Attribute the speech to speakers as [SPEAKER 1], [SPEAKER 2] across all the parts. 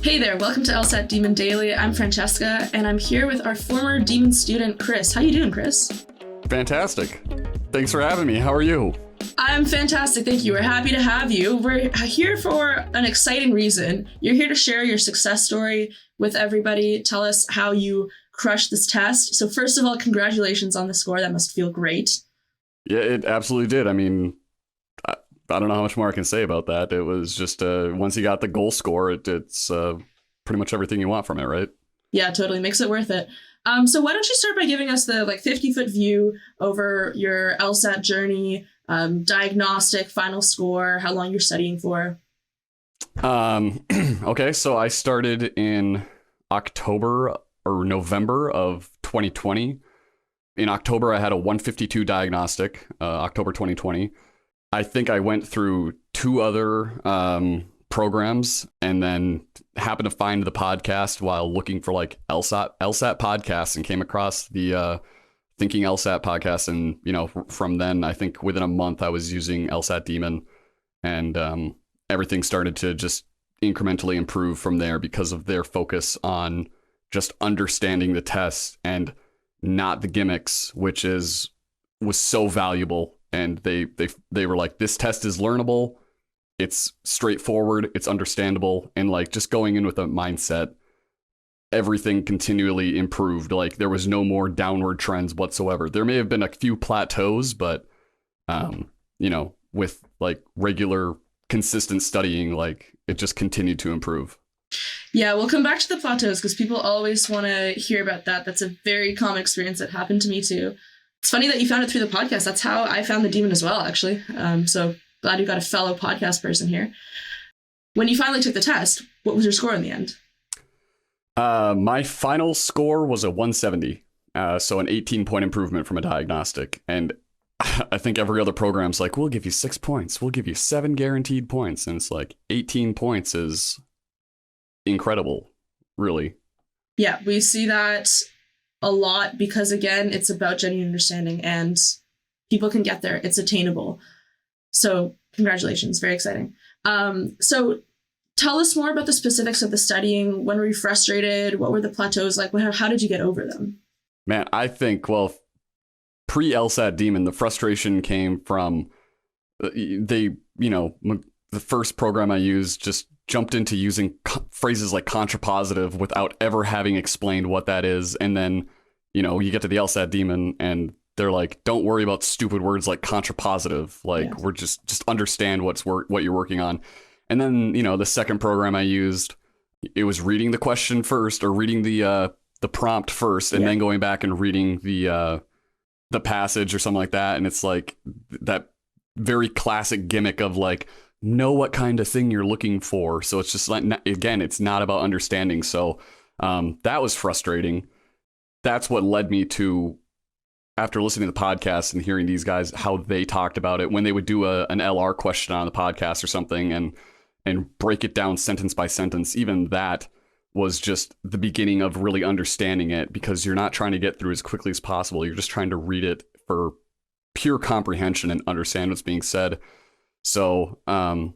[SPEAKER 1] Hey there, welcome to LSAT Demon Daily. I'm Francesca, and I'm here with our former Demon student, Chris. How you doing, Chris?
[SPEAKER 2] Fantastic. Thanks for having me. How are you?
[SPEAKER 1] I'm fantastic, thank you. We're happy to have you. We're here for an exciting reason. You're here to share your success story with everybody. Tell us how you crushed this test. So first of all, congratulations on the score. That must feel great.
[SPEAKER 2] Yeah, it absolutely did. I mean, I don't know how much more I can say about that. It was just once you got the goal score, it's pretty much everything you want from it, right?
[SPEAKER 1] Yeah, totally. Makes it worth it. So why don't you start by giving us the 50-foot view over your LSAT journey, diagnostic, final score, how long you're studying for?
[SPEAKER 2] Okay, so I started in October or November of 2020. In October, I had a 152 diagnostic, October 2020. I think I went through two other programs and then happened to find the podcast while looking for like LSAT podcasts and came across the Thinking LSAT podcast. And, from then, I think within a month I was using LSAT Demon, and everything started to just incrementally improve from there because of their focus on just understanding the test and not the gimmicks, which was so valuable. And they were like, this test is learnable, it's straightforward, it's understandable, and like just going in with a mindset, everything continually improved. Like there was no more downward trends whatsoever. There may have been a few plateaus, but with like regular consistent studying, like it just continued to improve.
[SPEAKER 1] Yeah, we'll come back to the plateaus because people always want to hear about that. That's a very common experience that happened to me too. It's funny that you found it through the podcast. That's how I found the Demon as well, actually. So glad you got a fellow podcast person here. When you finally took the test, what was your score in the end?
[SPEAKER 2] My final score was a 170. So an 18-point improvement from a diagnostic. And I think every other program's like, we'll give you 6 points. We'll give you 7 guaranteed points. And it's like 18 points is incredible, really.
[SPEAKER 1] Yeah, we see that a lot because, again, it's about genuine understanding and people can get there. It's attainable. So congratulations. Very exciting. So tell us more about the specifics of the studying. When were you frustrated? What were the plateaus like? How did you get over them?
[SPEAKER 2] Man, I think, pre-LSAT Demon, the frustration came from the first program I used just jumped into using phrases like contrapositive without ever having explained what that is. And then, you get to the LSAT Demon and they're like, don't worry about stupid words like contrapositive. Like we're just understand what you're working on. And then, the second program I used, it was reading the question first or reading the prompt first and then going back and reading the passage or something like that. And it's like that very classic gimmick of like, know what kind of thing you're looking for. So it's just like, again, it's not about understanding. So that was frustrating. That's what led me to, after listening to the podcast and hearing these guys, how they talked about it when they would do an LR question on the podcast or something and break it down sentence by sentence. Even that was just the beginning of really understanding it, because you're not trying to get through as quickly as possible. You're just trying to read it for pure comprehension and understand what's being said. So I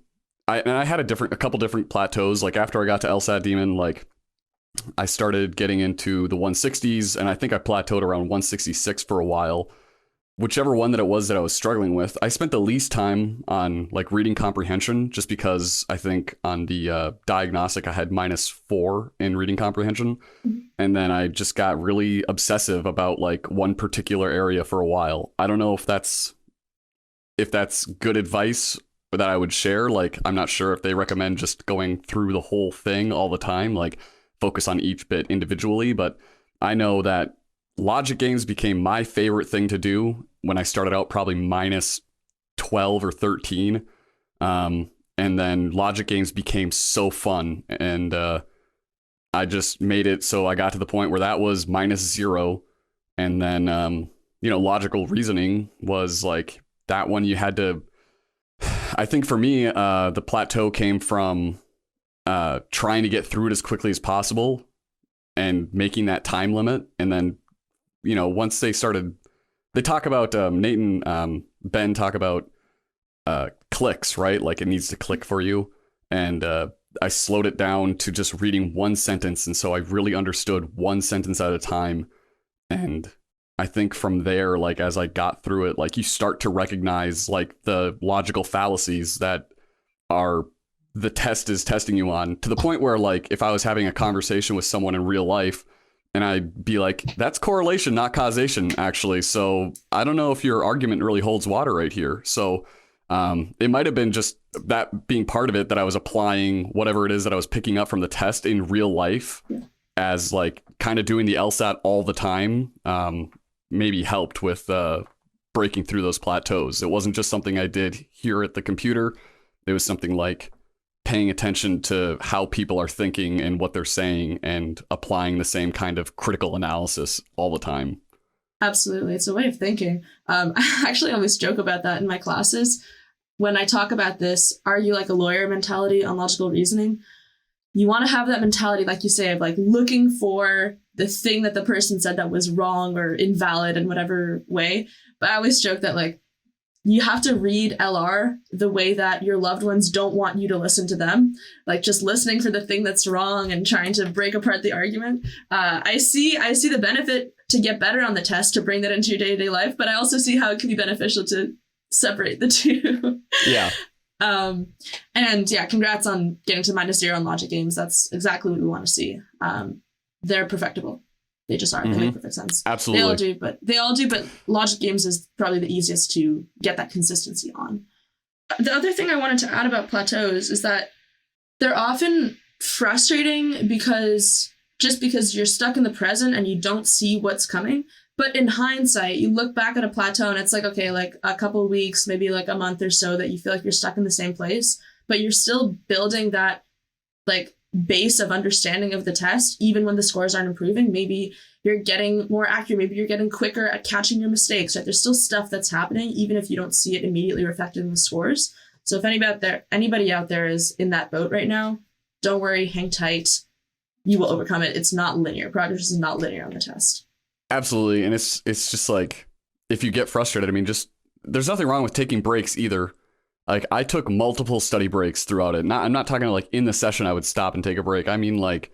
[SPEAKER 2] had a couple different plateaus. Like after I got to LSAT Demon, like I started getting into the 160s, and I think I plateaued around 166 for a while. Whichever one that it was that I was struggling with, I spent the least time on like reading comprehension, just because I think on the diagnostic I had -4 in reading comprehension. And then I just got really obsessive about like one particular area for a while. I don't know if that's good advice that I would share. Like, I'm not sure if they recommend just going through the whole thing all the time, like focus on each bit individually. But I know that logic games became my favorite thing to do when I started out, probably -12 or 13. And then logic games became so fun. And I just made it so I got to the point where that was -0. And then, logical reasoning was like that one you had to, I think for me, the plateau came from trying to get through it as quickly as possible and making that time limit. And then, once they talk about, Nate and Ben talk about clicks, right? Like it needs to click for you. And I slowed it down to just reading one sentence, and so I really understood one sentence at a time. And I think from there, like as I got through it, like you start to recognize like the logical fallacies that are the test is testing you on, to the point where like if I was having a conversation with someone in real life and I'd be like, that's correlation, not causation, actually. So I don't know if your argument really holds water right here. So it might have been just that being part of it, that I was applying whatever it is that I was picking up from the test in real life as like kind of doing the LSAT all the time, maybe helped with breaking through those plateaus. It wasn't just something I did here at the computer. It was something like paying attention to how people are thinking and what they're saying and applying the same kind of critical analysis all the time.
[SPEAKER 1] Absolutely. It's a way of thinking. I actually always joke about that in my classes. When I talk about this, are you like a lawyer mentality on logical reasoning? You want to have that mentality, like you say, of like looking for the thing that the person said that was wrong or invalid in whatever way. But I always joke that like you have to read LR the way that your loved ones don't want you to listen to them, like just listening for the thing that's wrong and trying to break apart the argument. I see the benefit to get better on the test, to bring that into your day-to-day life, but I also see how it can be beneficial to separate the two.
[SPEAKER 2] Yeah.
[SPEAKER 1] And yeah, congrats on getting to -0 on logic games. That's exactly what we want to see. They're perfectible. They just are. They make perfect sense.
[SPEAKER 2] Absolutely.
[SPEAKER 1] They all do, but logic games is probably the easiest to get that consistency on. The other thing I wanted to add about plateaus is that they're often frustrating because you're stuck in the present and you don't see what's coming. But in hindsight, you look back at a plateau and it's like, okay, like a couple of weeks, maybe like a month or so that you feel like you're stuck in the same place, but you're still building that like base of understanding of the test, even when the scores aren't improving. Maybe you're getting more accurate, maybe you're getting quicker at catching your mistakes, right? There's still stuff that's happening, even if you don't see it immediately reflected in the scores. So if anybody out there is in that boat right now, don't worry, hang tight. You will overcome it. It's not linear. Progress is not linear on the test.
[SPEAKER 2] Absolutely. And it's just like, if you get frustrated, I mean, just there's nothing wrong with taking breaks either. Like I took multiple study breaks throughout it. I'm not talking like in the session I would stop and take a break. I mean, like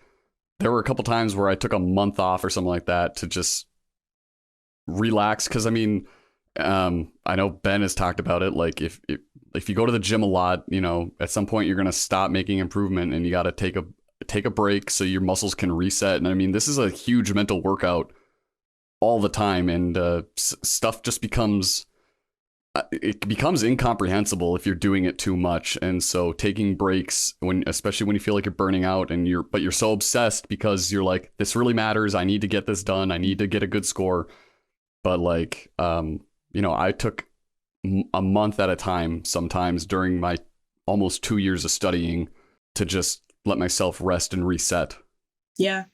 [SPEAKER 2] there were a couple times where I took a month off or something like that to just relax. Cause I mean, I know Ben has talked about it. Like if you go to the gym a lot, you know, at some point you're going to stop making improvement and you got to take a break so your muscles can reset. And I mean, this is a huge mental workout all the time. And stuff just becomes incomprehensible if you're doing it too much. And so taking breaks, especially when you feel like you're burning out and you're so obsessed because you're like, this really matters. I need to get this done. I need to get a good score. But like, you know, I took a month at a time sometimes during my almost 2 years of studying to just let myself rest and reset.
[SPEAKER 1] Yeah.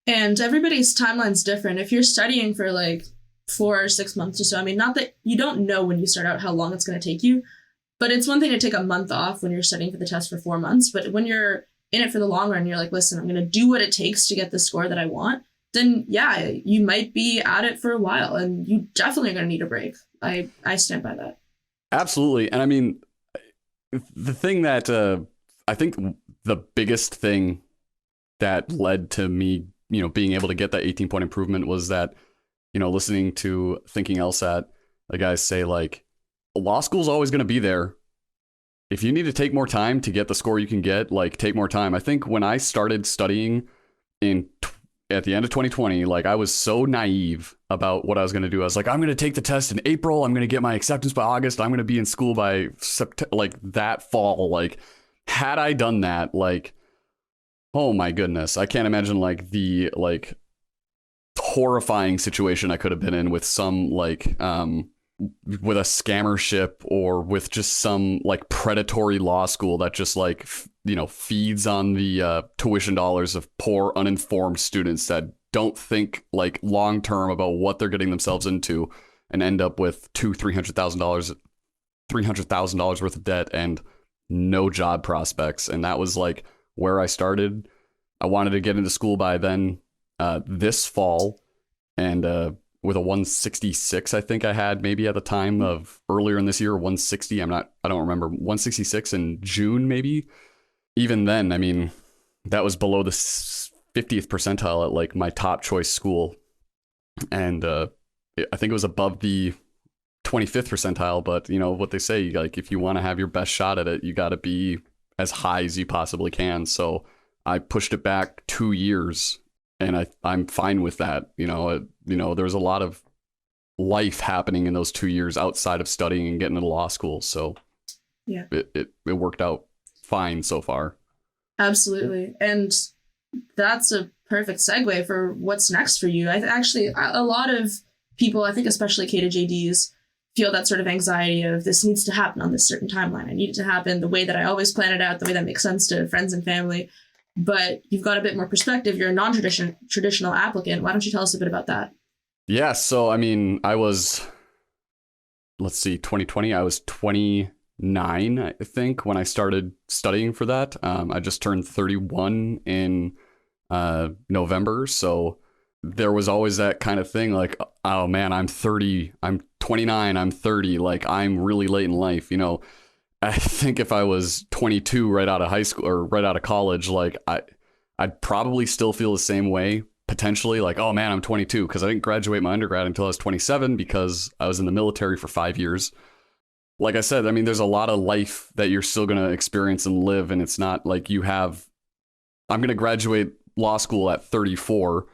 [SPEAKER 1] And everybody's timeline's different. If you're studying for like 4 or 6 months or so, I mean, not that you don't know when you start out how long it's going to take you, but it's one thing to take a month off when you're studying for the test for 4 months. But when you're in it for the long run, you're like, listen, I'm going to do what it takes to get the score that I want. Then yeah, you might be at it for a while and you definitely are going to need a break. I stand by that. Absolutely.
[SPEAKER 2] And I mean, the thing that I think the biggest thing that led to me, you know, being able to get that 18-point improvement was that, you know, listening to Thinking LSAT, the guys say like, law school's always going to be there. If you need to take more time to get the score you can get, like take more time. I think when I started studying at the end of 2020, like I was so naive about what I was going to do. I was like, I'm going to take the test in April. I'm going to get my acceptance by August. I'm going to be in school by September, like that fall. Like had I done that, like, oh my goodness, I can't imagine like the like horrifying situation I could have been in with some like with a scammer ship or with just some like predatory law school that just like you know feeds on the tuition dollars of poor uninformed students that don't think like long term about what they're getting themselves into and end up with $300,000 worth of debt and no job prospects. And that was like where I started. I wanted to get into school by then this fall, and with a 166, I think I had maybe at the time of earlier in this year, 160. I don't remember, 166 in June, maybe. even then, I mean, that was below the 50th percentile at like my top choice school. And I think it was above the 25th percentile, but you know what they say, like if you want to have your best shot at it, you got to be as high as you possibly can. So I pushed it back 2 years, and I'm fine with that. There was a lot of life happening in those 2 years outside of studying and getting into law school. So
[SPEAKER 1] yeah,
[SPEAKER 2] it worked out fine so far.
[SPEAKER 1] Absolutely. And that's a perfect segue for what's next for you. A lot of people, I think especially K to JDs, feel that sort of anxiety of this needs to happen on this certain timeline. I need it to happen the way that I always plan it out, the way that makes sense to friends and family. But you've got a bit more perspective. You're a non-traditional applicant. Why don't you tell us a bit about that?
[SPEAKER 2] Yeah. So, I mean, I was, 2020, I was 29, I think, when I started studying for that. I just turned 31 in November. So there was always that kind of thing like, oh man, I'm 30, I'm 29, I'm 30, like I'm really late in life. I think if I was 22 right out of high school or right out of college, like I'd probably still feel the same way, potentially, like, oh man, I'm 22, because I didn't graduate my undergrad until I was 27 because I was in the military for 5 years. Like I said, I mean, there's a lot of life that you're still going to experience and live, and it's not like I'm going to graduate law school at 34.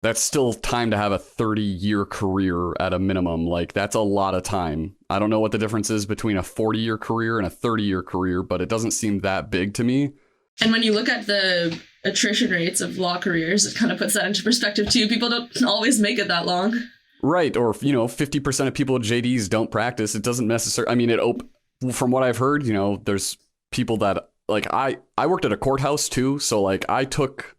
[SPEAKER 2] That's still time to have a 30-year career at a minimum. Like, that's a lot of time. I don't know what the difference is between a 40-year career and a 30-year career, but it doesn't seem that big to me.
[SPEAKER 1] And when you look at the attrition rates of law careers, it kind of puts that into perspective too. People don't always make it that long.
[SPEAKER 2] Right. Or, 50% of people at JDs don't practice. It doesn't necessarily, I mean, from what I've heard, there's people that, like, I worked at a courthouse too. So like I took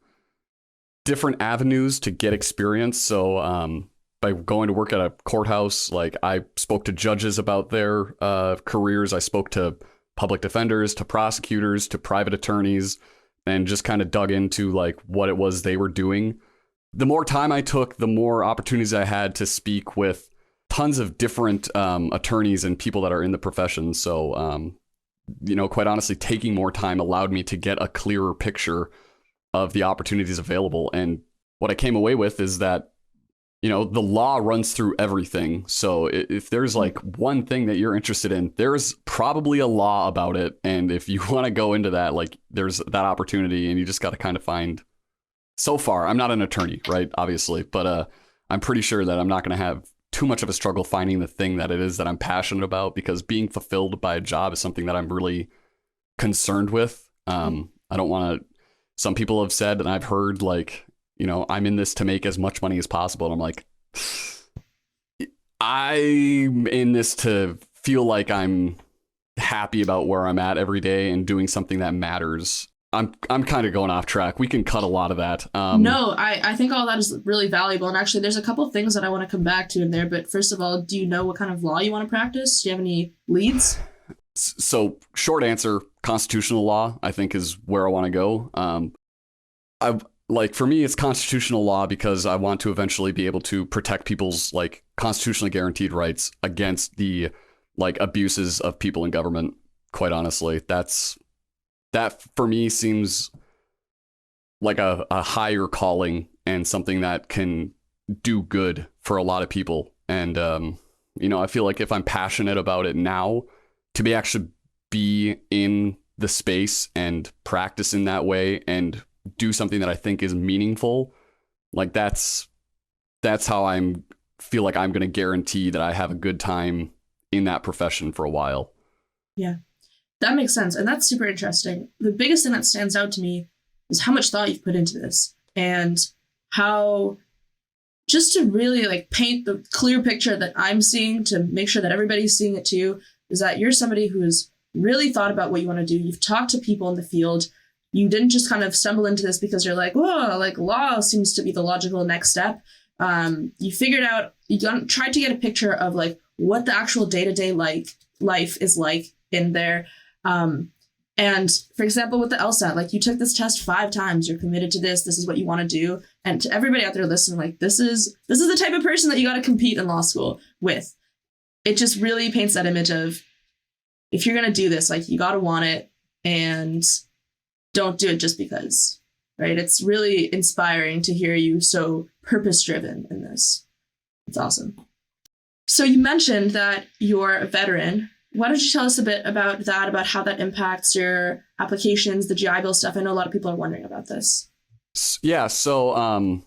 [SPEAKER 2] different avenues to get experience. So by going to work at a courthouse, like I spoke to judges about their careers. I spoke to public defenders, to prosecutors, to private attorneys, and just kind of dug into like what it was they were doing. The more time I took, the more opportunities I had to speak with tons of different attorneys and people that are in the profession. So, quite honestly, taking more time allowed me to get a clearer picture of the opportunities available. And what I came away with is that, the law runs through everything. So if there's like one thing that you're interested in, there's probably a law about it. And if you want to go into that, like there's that opportunity, and you just got to kind of find. So far, I'm not an attorney, right? Obviously, but I'm pretty sure that I'm not going to have too much of a struggle finding the thing that it is that I'm passionate about, because being fulfilled by a job is something that I'm really concerned with. I don't want to. Some people have said, and I've heard, like, I'm in this to make as much money as possible. And I'm like, I'm in this to feel like I'm happy about where I'm at every day and doing something that matters. I'm kind of going off track. We can cut a lot of that.
[SPEAKER 1] No, I think all that is really valuable. And actually, there's a couple of things that I want to come back to in there. But first of all, do you know what kind of law you want to practice? Do you have any leads?
[SPEAKER 2] So short answer, constitutional law, I think, is where I want to go. For me, it's constitutional law because I want to eventually be able to protect people's like constitutionally guaranteed rights against the like abuses of people in government. Quite honestly, that for me seems like a higher calling and something that can do good for a lot of people. And, I feel like if I'm passionate about it now, to be actually be in the space and practice in that way and do something that I think is meaningful, like that's how feel like I'm going to guarantee that I have a good time in that profession for a while.
[SPEAKER 1] Yeah. That makes sense. And that's super interesting. The biggest thing that stands out to me is how much thought you've put into this, and how, just to really like paint the clear picture that I'm seeing, to make sure that everybody's seeing it too, is that you're somebody who has really thought about what you want to do. You've talked to people in the field. You didn't just kind of stumble into this because you're like, whoa, like law seems to be the logical next step. You figured out, tried to get a picture of like what the actual day-to-day life is like in there. And for example, with the LSAT, like you took this test 5 times, you're committed to this is what you want to do. And to everybody out there listening, like this is the type of person that you got to compete in law school with. It just really paints that image of, if you're going to do this, like you got to want it. And don't do it just because, right? It's really inspiring to hear you so purpose-driven in this. It's awesome. So you mentioned that you're a veteran. Why don't you tell us a bit about that, about how that impacts your applications, the GI Bill stuff? I know a lot of people are wondering about this.
[SPEAKER 2] Yeah, so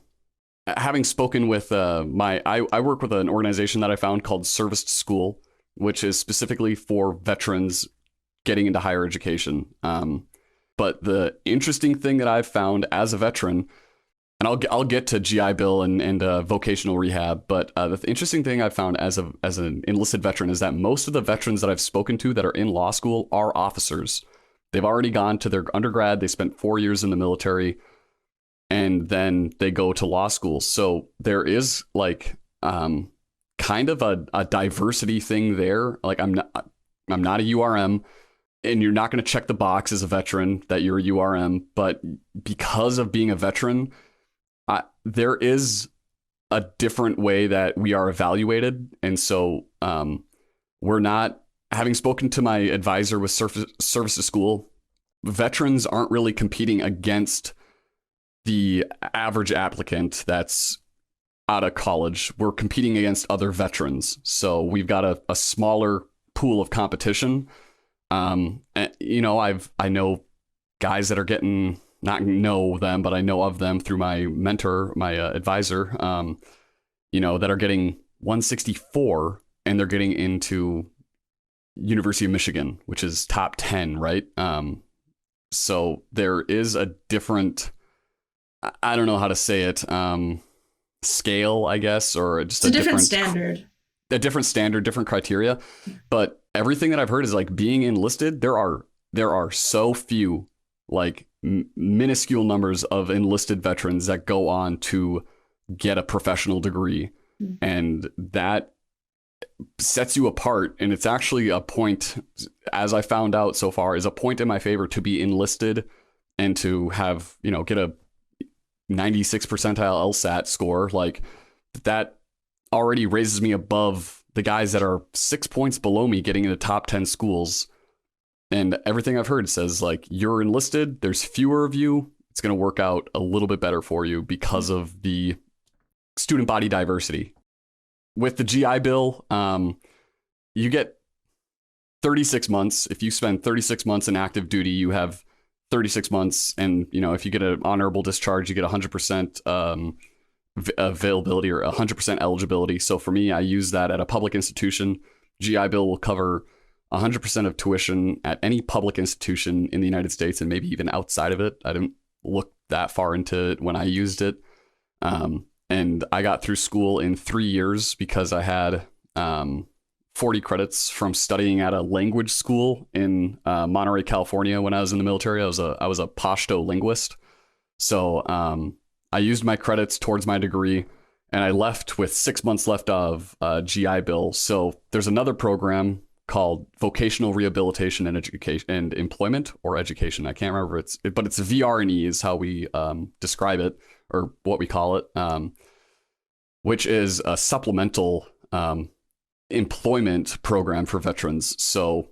[SPEAKER 2] having spoken with I work with an organization that I found called Service to School, which is specifically for veterans getting into higher education. But the interesting thing that I've found as a veteran, and I'll get to GI Bill and vocational rehab, but the interesting thing I've found as an enlisted veteran is that most of the veterans that I've spoken to that are in law school are officers. They've already gone to their undergrad. They spent 4 years in the military, and then they go to law school. So there is like kind of a diversity thing there. Like I'm not a URM. And you're not going to check the box as a veteran that you're a URM, but because of being a veteran, there is a different way that we are evaluated. And so we're not, having spoken to my advisor with Service to School, veterans aren't really competing against the average applicant that's out of college. We're competing against other veterans. So we've got a smaller pool of competition. You know, I know guys that are getting, not know them, but I know of them through my mentor, my advisor, you know, that are getting 164 and they're getting into University of Michigan, which is top 10, right? So there is a different, I don't know how to say it, scale, I guess, or just
[SPEAKER 1] it's a different standard.
[SPEAKER 2] A different standard, different criteria. But everything that I've heard is like being enlisted, there are so few, like minuscule numbers of enlisted veterans that go on to get a professional degree. And that sets you apart. And it's actually a point, as I found out so far, is a point in my favor to be enlisted and to have, you know, get a 96 percentile LSAT score. Like that already raises me above the guys that are 6 points below me getting into top 10 schools. And everything I've heard says, like, you're enlisted, there's fewer of you, it's going to work out a little bit better for you because of the student body diversity. With the GI Bill, you get 36 months. If you spend 36 months in active duty, you have 36 months. And, you know, if you get an honorable discharge, you get 100% availability or 100% eligibility. So for me, I use that at a public institution. GI Bill will cover 100% of tuition at any public institution in the United States and maybe even outside of it. I didn't look that far into it when I used it. And I got through school in 3 years because I had 40 credits from studying at a language school in Monterey, California. When I was in the military, I was a Pashto linguist. So I used my credits towards my degree, and I left with 6 months left of GI Bill. So there's another program called Vocational Rehabilitation and Education and Employment, or Education. I can't remember but it's VR&E is how we describe it, or what we call it, which is a supplemental employment program for veterans. So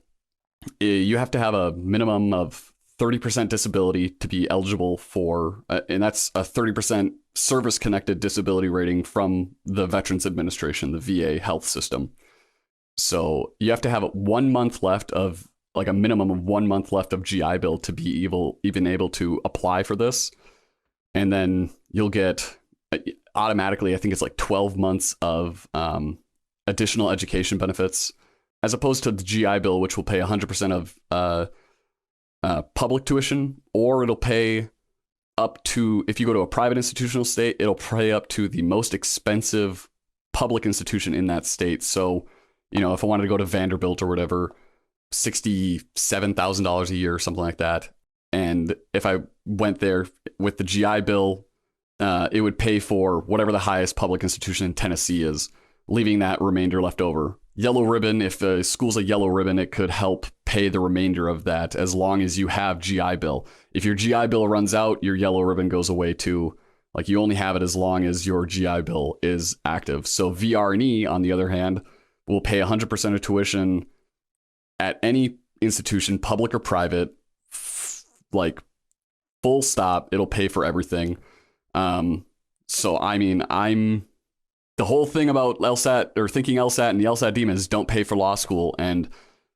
[SPEAKER 2] you have to have a minimum of 30% disability to be eligible for, and that's a 30% service-connected disability rating from the Veterans Administration, the VA health system. So you have to have 1 month left of, like a minimum of 1 month left of GI Bill to be even able to apply for this. And then you'll get automatically, I think it's like 12 months of additional education benefits, as opposed to the GI Bill, which will pay 100% of public tuition, or it'll pay up to, if you go to a private institutional state, it'll pay up to the most expensive public institution in that state. So, you know, if I wanted to go to Vanderbilt or whatever, $67,000 a year or something like that. And if I went there with the GI Bill, it would pay for whatever the highest public institution in Tennessee is, leaving that remainder left over. Yellow ribbon, if the school's a yellow ribbon, it could help pay the remainder of that as long as you have GI Bill. If your GI Bill runs out, your yellow ribbon goes away too. Like, you only have it as long as your GI Bill is active. So VR&E, on the other hand, will pay 100% of tuition at any institution, public or private, like full stop. It'll pay for everything. So I mean, the whole thing about LSAT or thinking LSAT and the LSAT Demon is don't pay for law school. And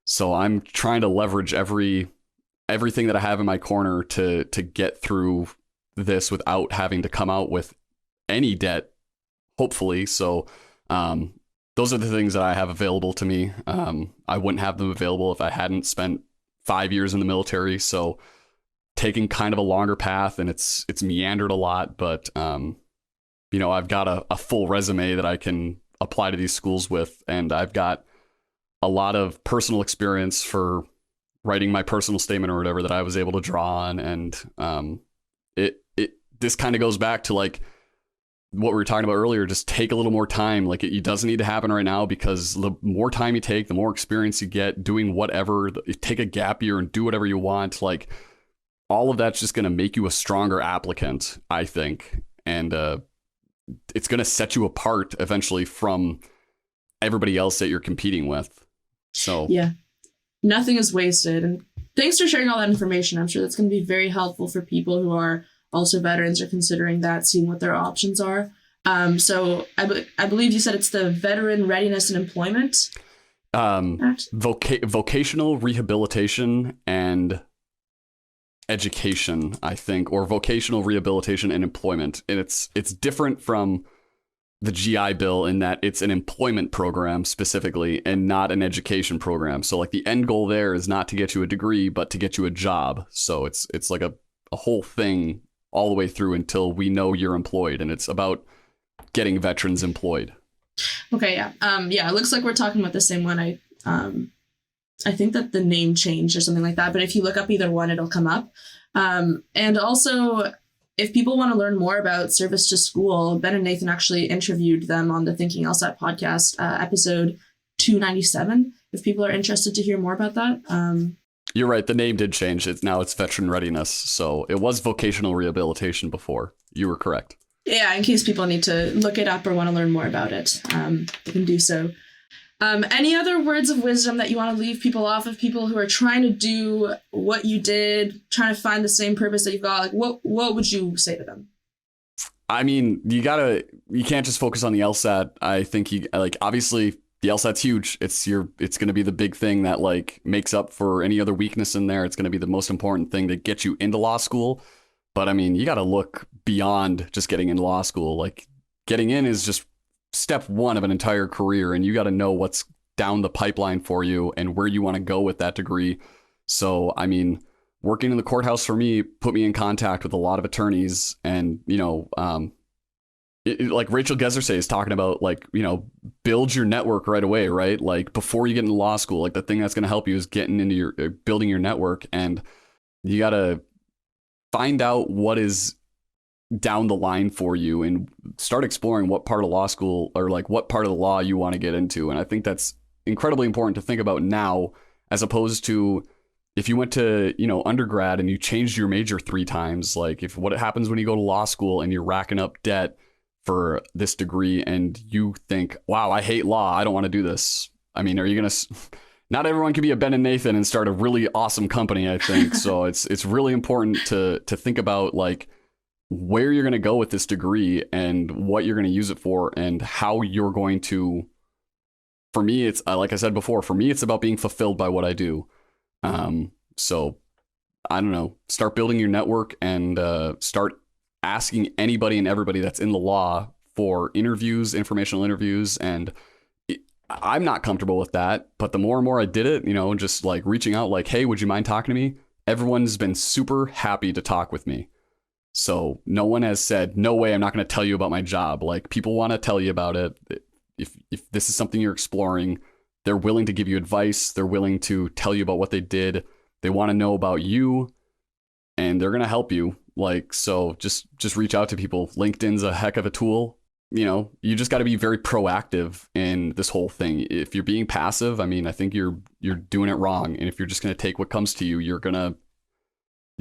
[SPEAKER 2] so I'm trying to leverage everything that I have in my corner to get through this without having to come out with any debt, hopefully. So those are the things that I have available to me. I wouldn't have them available if I hadn't spent 5 years in the military. So taking kind of a longer path, and it's meandered a lot, but I've got a full resume that I can apply to these schools with, and I've got a lot of personal experience for writing my personal statement or whatever that I was able to draw on. And this kind of goes back to like what we were talking about earlier, just take a little more time. Like it doesn't need to happen right now, because the more time you take, the more experience you get doing whatever. Take a gap year and do whatever you want. Like all of that's just going to make you a stronger applicant, I think. And it's going to set you apart eventually from everybody else that you're competing with. So
[SPEAKER 1] yeah, nothing is wasted. And thanks for sharing all that information. I'm sure that's going to be very helpful for people who are also veterans or considering that, seeing what their options are. So I believe you said it's the Veteran Readiness and Employment Act?
[SPEAKER 2] Vocational rehabilitation and education, I think, or vocational rehabilitation and employment. And it's different from the GI Bill in that it's an employment program specifically and not an education program. So like the end goal there is not to get you a degree, but to get you a job. So it's like a whole thing all the way through until we know you're employed, and it's about getting veterans employed.
[SPEAKER 1] Okay, yeah. It looks like we're talking about the same one. I think that the name changed or something like that, but if you look up either one, it'll come up. And also, if people want to learn more about service to school, Ben and Nathan actually interviewed them on the Thinking LSAT podcast, episode 297. If people are interested to hear more about that.
[SPEAKER 2] You're right. The name did change. Now it's veteran readiness. So it was vocational rehabilitation before. You were correct.
[SPEAKER 1] Yeah, in case people need to look it up or want to learn more about it, they can do so. Any other words of wisdom that you want to leave people off of, people who are trying to do what you did, trying to find the same purpose that you've got? Like, what would you say to them?
[SPEAKER 2] I mean, you can't just focus on the LSAT. I think obviously the LSAT's huge. It's going to be the big thing that like makes up for any other weakness in there. It's going to be the most important thing to get you into law school. But I mean, you got to look beyond just getting into law school. Like getting in is just step one of an entire career, and you got to know what's down the pipeline for you and where you want to go with that degree. So, I mean, working in the courthouse for me put me in contact with a lot of attorneys, and, like Rachel Gezersay is talking about, like, build your network right away, right? Like before you get into law school, like the thing that's going to help you is getting into building your network, and you got to find out what is down the line for you and start exploring what part of law school or like what part of the law you want to get into. And I think that's incredibly important to think about now, as opposed to if you went to, undergrad and you changed your major 3 times, like what happens when you go to law school and you're racking up debt for this degree and you think, wow, I hate law, I don't want to do this. I mean, are you going to, not everyone can be a Ben and Nathan and start a really awesome company, I think. So it's really important to think about like where you're going to go with this degree and what you're going to use it for and how you're going to, for me, it's like I said before, for me, it's about being fulfilled by what I do. So I don't know, start building your network and start asking anybody and everybody that's in the law for interviews, informational interviews. And I'm not comfortable with that, but the more and more I did it, just like reaching out like, hey, would you mind talking to me? Everyone's been super happy to talk with me. So no one has said, no way, I'm not going to tell you about my job. Like people want to tell you about it. If this is something you're exploring, they're willing to give you advice. They're willing to tell you about what they did. They want to know about you and they're going to help you. Like, so just reach out to people. LinkedIn's a heck of a tool. You just got to be very proactive in this whole thing. If you're being passive, I mean, I think you're doing it wrong. And if you're just going to take what comes to you, you're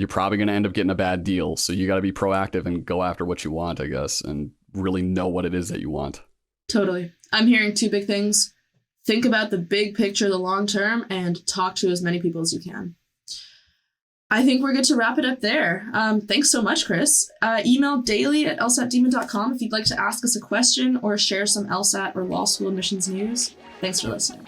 [SPEAKER 2] probably going to end up getting a bad deal. So you got to be proactive and go after what you want, I guess, and really know what it is that you want.
[SPEAKER 1] Totally. I'm hearing 2 big things. Think about the big picture, the long term, and talk to as many people as you can. I think we're good to wrap it up there. Thanks so much, Chris. Email daily@lsatdemon.com if you'd like to ask us a question or share some LSAT or law school admissions news. Thanks for listening.